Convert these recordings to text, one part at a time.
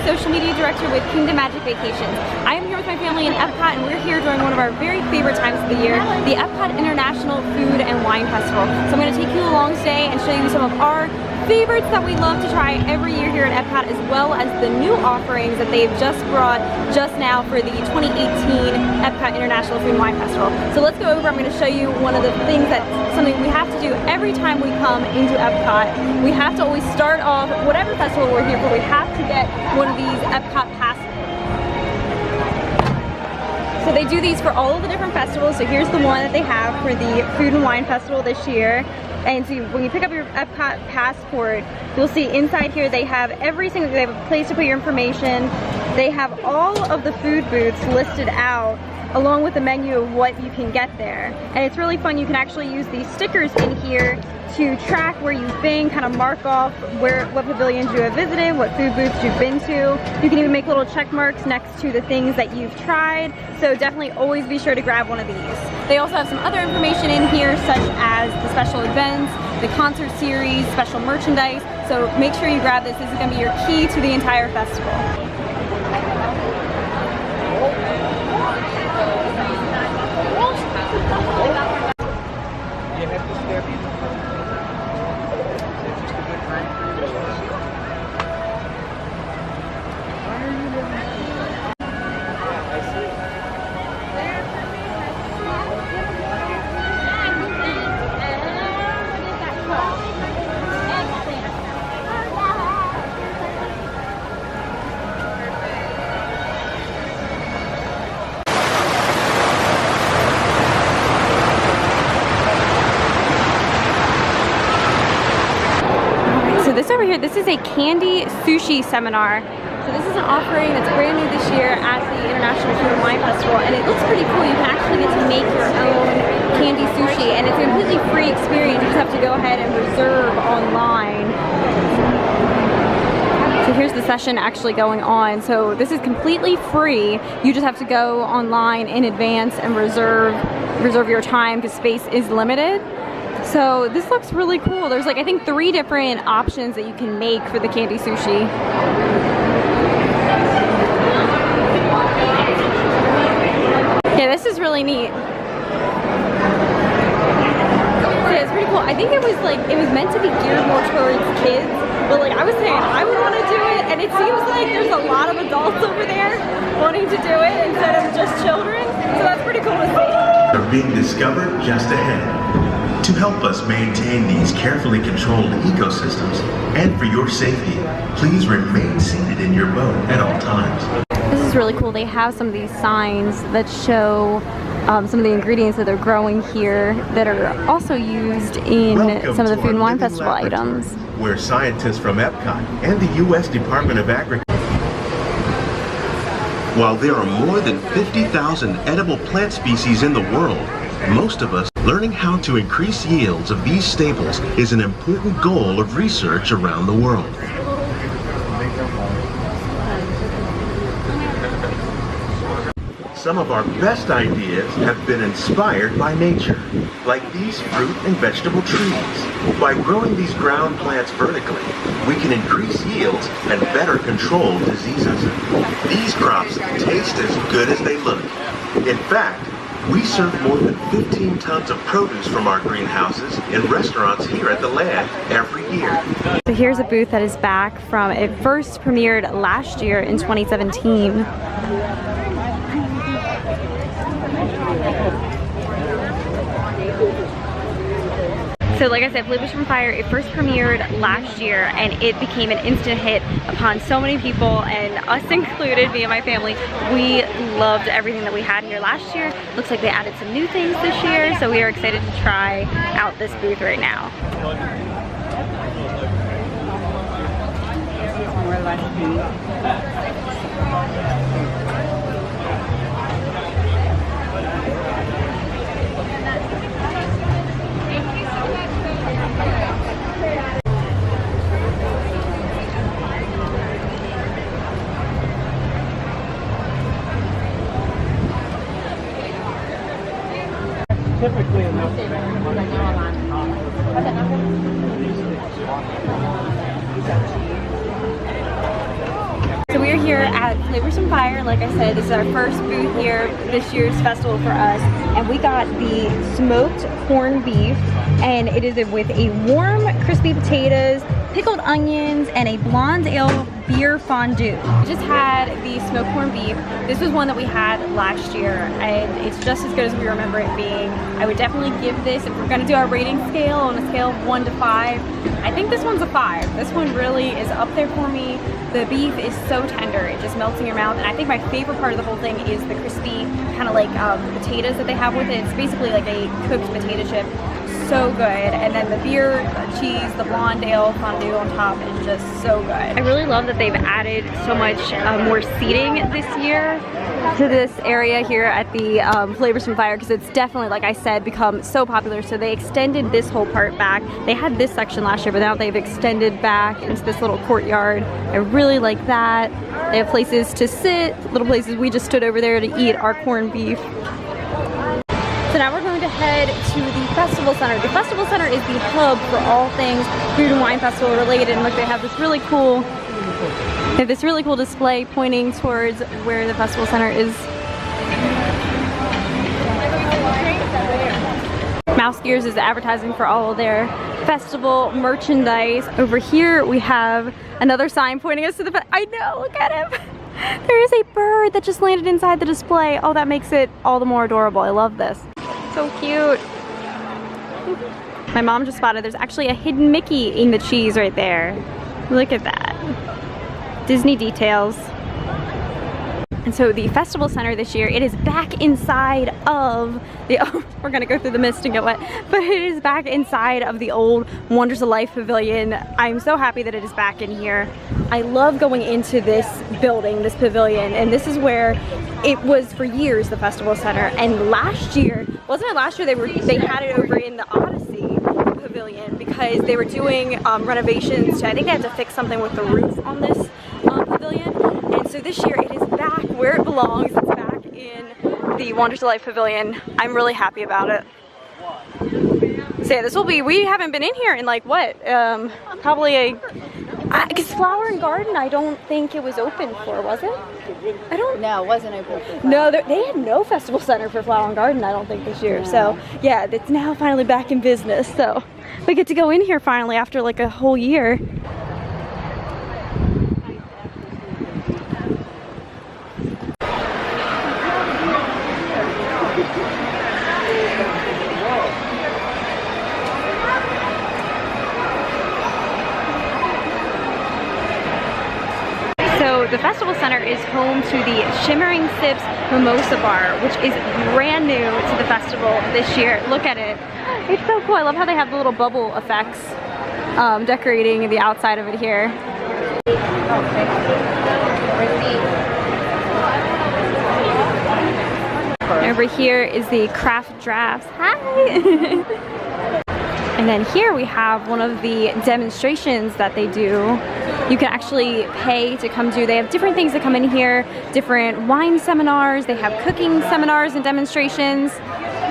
Social Media Director with Kingdom Magic Vacations. I am here with my family in Epcot, and we're here during one of our very favorite times of the year, the Epcot International Food and Wine Festival. So I'm going to take you along today and show you some of our favorites that we love to try every year here at Epcot, as well as the new offerings that they've just brought just now for the 2018 Epcot International Food and Wine Festival. So let's go over. I'm going to show you one of the things that's something we have to do every time we come into Epcot. We have to always start off whatever festival we're here for. We have to get one of these Epcot passes. So they do these for all of the different festivals. So here's the one that they have for the Food and Wine Festival this year. And so when you pick up your Epcot passport, you'll see inside here they have every single, they have a place to put your information. They have all of the food booths listed out along with the menu of what you can get there. And it's really fun. You can actually use these stickers in here to track where you've been, kind of mark off what pavilions you have visited, what food booths you've been to. You can even make little check marks next to the things that you've tried. So definitely always be sure to grab one of these. They also have some other information in here, such as the special events, the concert series, special merchandise. So make sure you grab this. This is going to be your key to the entire festival. This over here, this is a candy sushi seminar. So this is an offering that's brand new this year at the International Food and Wine Festival, and it looks pretty cool. You can actually get to make your own candy sushi, and it's a completely free experience. You just have to go ahead and reserve online. So here's the session actually going on. So this is completely free. You just have to go online in advance and reserve your time because space is limited. So this looks really cool. There's like, I think 3 different options that you can make for the candy sushi. Yeah, this is really neat. So yeah, it's pretty cool. I think it was meant to be geared more towards kids, but like I was saying, I would want to do it, and it seems like there's a lot of adults over there wanting to do it instead of just children. So that's pretty cool to see. Are being discovered just ahead. To help us maintain these carefully controlled ecosystems, and for your safety, please remain seated in your boat at all times. This is really cool. They have some of these signs that show some of the ingredients that they're growing here that are also used in some of the Food and Wine Festival items. Where scientists from Epcot and the U.S. Department of Agriculture. While there are more than 50,000 edible plant species in the world, most of us learning how to increase yields of these staples is an important goal of research around the world. Some of our best ideas have been inspired by nature, like these fruit and vegetable trees. By growing these ground plants vertically, we can increase yields and better control diseases. These crops taste as good as they look. In fact, we serve more than 15 tons of produce from our greenhouses in restaurants here at the land every year. So here's a booth that is back from, it first premiered last year in 2017. So like I said, Flavours from Fire, it first premiered last year and it became an instant hit upon so many people, and us included, me and my family. We loved everything that we had here last year. Looks like they added some new things this year, so we are excited to try out this booth right now. Typically enough. So we are are here at Flavours and Fire. Like I said, this is our first booth here this year's festival for us, and we got the smoked corned beef, and it is with a warm crispy potatoes, pickled onions, and a blonde ale beer fondue. We just had the smoked corned beef. This was one that we had last year, and it's just as good as we remember it being. I would definitely give this, if we're gonna do our rating scale on a scale of 1 to 5, I think this one's a 5. This one really is up there for me. The beef is so tender, it just melts in your mouth, and I think my favorite part of the whole thing is the crispy kind of like potatoes that they have with it. It's basically like a cooked potato chip. So good. And then the beer, the cheese, the blonde ale fondue on top is just so good. I really love that they've added so much more seating this year to this area here at the Flavours and Fire, because it's definitely, like I said, become so popular. So they extended this whole part back. They had this section last year, but now they've extended back into this little courtyard. I really like that. They have places to sit, little places. We just stood over there to eat our corned beef. So now we're going to head to the Festival Center. The Festival Center is the hub for all things food and wine festival related. And look, they have this really cool, display pointing towards where the Festival Center is. Mouse Gears is advertising for all of their festival merchandise. Over here we have another sign pointing us to the I know, look at him. There is a bird that just landed inside the display. Oh, that makes it all the more adorable. I love this. So cute. My mom just spotted there's actually a hidden Mickey in the cheese right there. Look at that. Disney details. And so the Festival Center this year, it is back inside of the, oh, we're gonna go through the mist and get wet, but it is back inside of the old Wonders of Life Pavilion. I'm so happy that it is back in here. I love going into this building, this pavilion, and this is where it was for years, the Festival Center. And last year, wasn't it last year they had it over in the Odyssey Pavilion because they were doing renovations to, I think they had to fix something with the roof on this pavilion. And so this year it is back where it belongs. It's back in the Wonders of Life Pavilion. I'm really happy about it. So yeah, this will be, we haven't been in here in like what, probably because Flower and Garden, I don't think it was open for, was it? I don't. No, it wasn't open for No, they had no Festival Center for Flower and Garden, I don't think, this year. No. So yeah, it's now finally back in business. So we get to go in here finally after like a whole year. The Festival Center is home to the Shimmering Sips Mimosa Bar, which is brand new to the festival this year. Look at it. It's so cool. I love how they have the little bubble effects decorating the outside of it here. Over here is the craft drafts. Hi! And then here we have one of the demonstrations that they do. You can actually pay to come do. They have different things that come in here, different wine seminars, they have cooking seminars and demonstrations.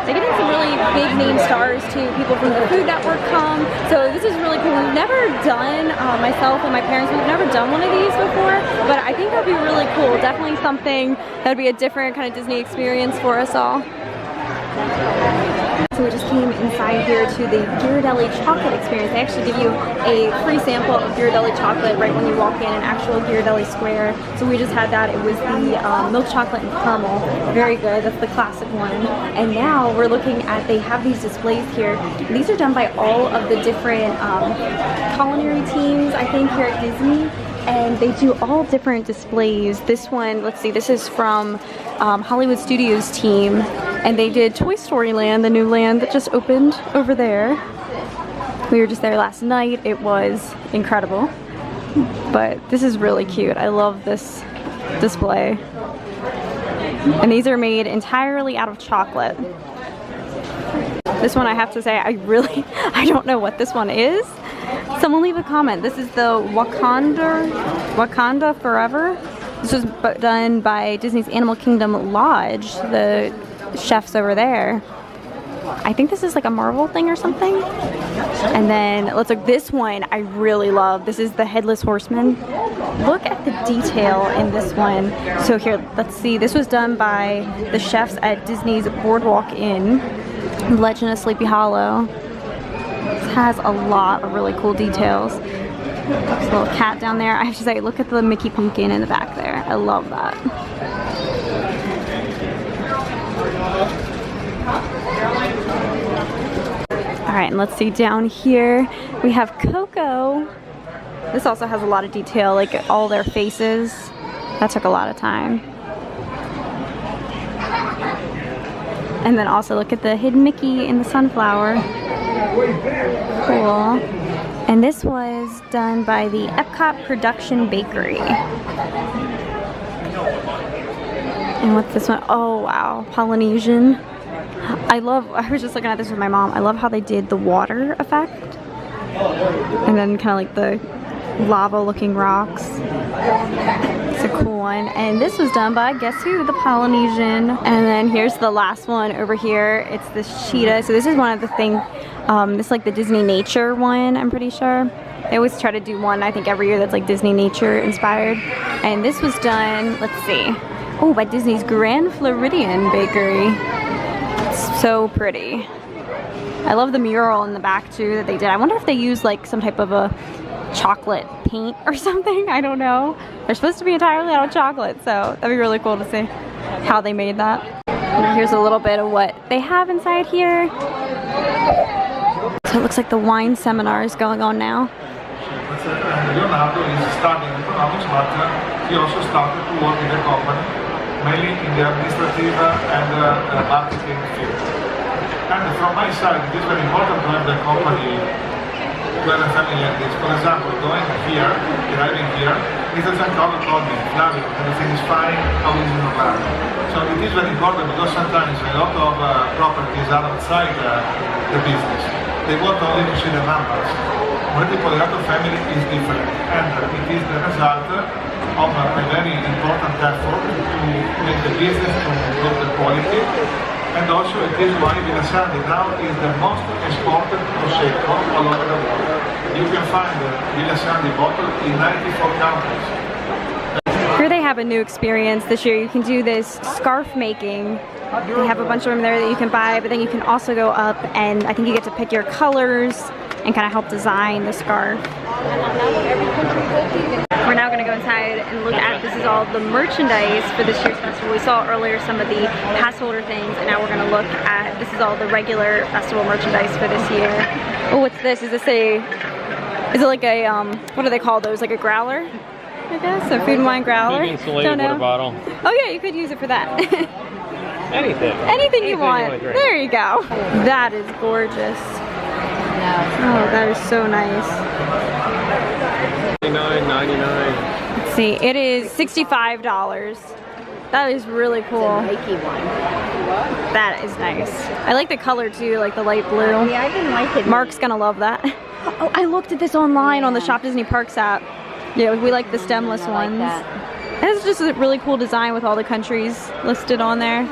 They're getting some really big name stars too. People from the Food Network come. So this is really cool. We've never done, myself and my parents, we've never done one of these before, but I think that'd be really cool. Definitely something that'd be a different kind of Disney experience for us all. So we just came inside here to the Ghirardelli chocolate experience. They actually give you a free sample of Ghirardelli chocolate right when you walk in an actual Ghirardelli square. So we just had that. It was the milk chocolate and caramel. Very good. That's the classic one. And now we're looking at, they have these displays here. These are done by all of the different culinary teams, I think, here at Disney. And they do all different displays. This one, let's see, this is from Hollywood Studios team. And they did Toy Story Land, the new land that just opened over there. We were just there last night. It was incredible. But this is really cute. I love this display. And these are made entirely out of chocolate. This one, I have to say, I don't know what this one is. Someone leave a comment. This is the Wakanda Forever. This was done by Disney's Animal Kingdom Lodge, the chefs over there. I think this is like a Marvel thing or something. And then let's look, this one I really love. This is the Headless Horseman. Look at the detail in this one. So here, let's see. This was done by the chefs at Disney's Boardwalk Inn, Legend of Sleepy Hollow. This has a lot of really cool details. There's a little cat down there. I have to say, look at the Mickey pumpkin in the back there. I love that. All right, and let's see down here. We have Coco. This also has a lot of detail, like all their faces. That took a lot of time. And then also look at the hidden Mickey in the sunflower. Cool. And this was done by the Epcot Production Bakery. And what's this one? Oh wow, Polynesian. I was just looking at this with my mom. I love how they did the water effect. And then kind of like the lava looking rocks. It's a cool one. And this was done by, guess who? The Polynesian. And then here's the last one over here. It's this cheetah. So this is one of the things, this is like the Disney nature one, I'm pretty sure. They always try to do one, I think, every year that's like Disney nature inspired. And this was done, let's see, oh, by Disney's Grand Floridian Bakery. It's so pretty. I love the mural in the back too that they did. I wonder if they used like some type of a chocolate paint or something. I don't know. They're supposed to be entirely out of chocolate, so that'd be really cool to see how they made that. And here's a little bit of what they have inside here. So it looks like the wine seminar is going on now. Leonardo is studying economics, but he also started to work in the company, mainly in the administrative and marketing field. And from my side, it is very important to have the company, to have a family like this. For example, going here, arriving here, Mr. Giancarlo told me, Flavio, everything is fine, how is it in Orlando? So it is very important because sometimes a lot of properties are outside the business. They want only to see the numbers. When the Polegato family is different, and it is the result of a very important effort to make the business, to improve the quality, and also it is why Villa Sandy now is the most exported Prosecco all over the world. You can find the Villa Sandy bottle in 94 countries. Here they have a new experience this year. You can do this scarf making. They have a bunch of them there that you can buy, but then you can also go up and I think you get to pick your colors and kind of help design the scarf. We're now going to go inside and look at, this is all the merchandise for this year's festival. We saw earlier some of the pass holder things, and now we're going to look at, this is all the regular festival merchandise for this year. Oh, what's this? Is this a, is it like a, what do they call those? Like a growler? I guess, a food and wine growler. Insulated water bottle. Oh yeah, you could use it for that. Anything. Anything you want. There you go. That is gorgeous. Oh, that is so nice. $99.99. Let's see, it is $65. That is really cool. It's a Nike one. That is nice. I like the color too, like the light blue. Yeah, I didn't like it. Mark's gonna love that. Oh, I looked at this online on the Shop Disney Parks app. Yeah, we like the stemless ones. And it's just a really cool design with all the countries listed on there.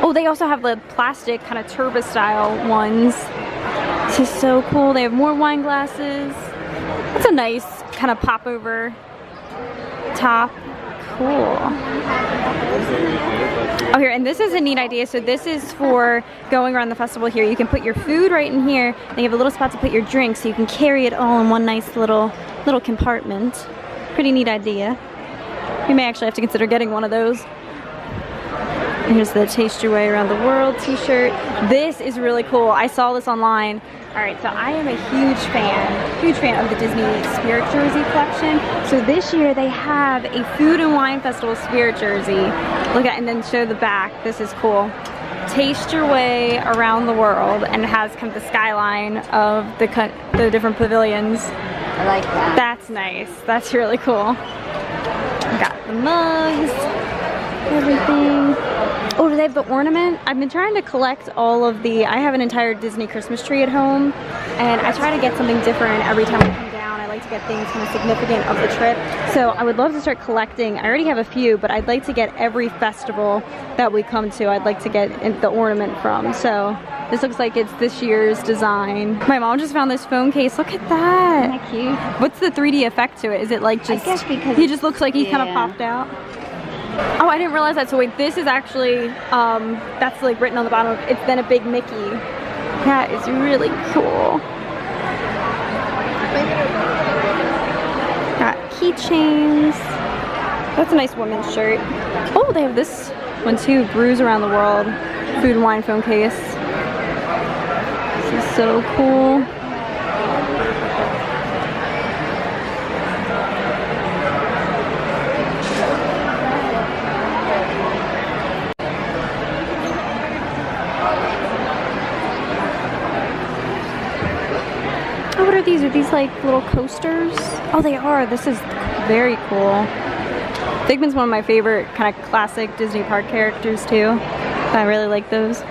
Oh, they also have the plastic kind of turba style ones. This is so cool. They have more wine glasses. That's a nice kind of pop over top. Cool. Oh, here, and this is a neat idea. So this is for going around the festival here. You can put your food right in here. Then you have a little spot to put your drinks, so you can carry it all in one nice little compartment. Pretty neat idea. You may actually have to consider getting one of those. And here's the Taste Your Way Around the World t-shirt. This is really cool. I saw this online. All right, so I am a huge fan of the Disney Spirit Jersey collection. So this year they have a Food and Wine Festival Spirit Jersey. Look at, and then show the back. This is cool. Taste Your Way Around the World, and it has kind of the skyline of the different pavilions. I like that. That's nice. That's really cool. Got the mugs, everything. Oh, do they have the ornament? I've been trying to collect all of the, I have an entire Disney Christmas tree at home, and I try to get something different every time I come down. I like to get things kind of significant of the trip. So I would love to start collecting. I already have a few, but I'd like to get every festival that we come to, I'd like to get the ornament from. So This looks like it's this year's design. My mom just found this phone case. Look at that. Isn't that cute? What's the 3D effect to it? Is it like just, I guess because he just looks like he kind of yeah. popped out? Oh, I didn't realize that. So wait, this is actually, that's like written on the bottom. It's then a big Mickey. That is really cool. Got keychains. That's a nice women's shirt. Oh, they have this one too. Brews Around the World. Food and wine phone case. This is so cool. Oh, what are these? Are these like little coasters? Oh, they are. This is very cool. Figment's one of my favorite kind of classic Disney park characters too. I really like those.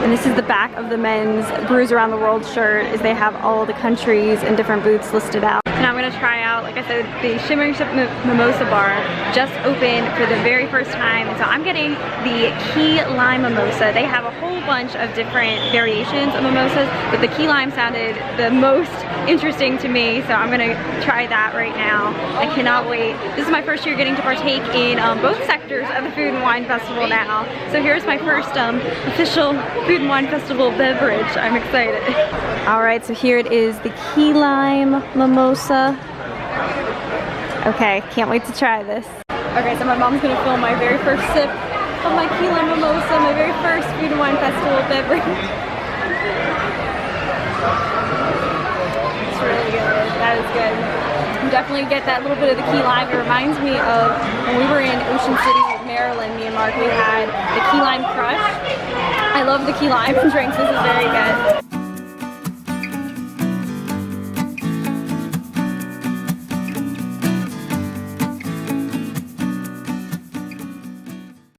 And this is the back of the men's Brews Around the World shirt, is they have all the countries and different booths listed out. And I'm gonna try out, like I said, the Shimmering Sips Mimosa Bar just opened for the very first time. And so I'm getting the key lime mimosa. They have a whole bunch of different variations of mimosas, but the key lime sounded the most interesting to me. So I'm gonna try that right now. I cannot wait. This is my first year getting to partake in both sectors of the Food and Wine Festival now. So here's my first official Food and Wine Festival beverage. I'm excited. All right, so here it is, the key lime mimosa. Okay, can't wait to try this. Okay, so my mom's gonna film my very first sip of my key lime mimosa, my very first Food and Wine Festival beverage. It's really good. That is good. You definitely get that little bit of the key lime. It reminds me of when we were in Ocean City, Maryland, me and Mark, we had the key lime crush. I love the key lime drinks. This is very good.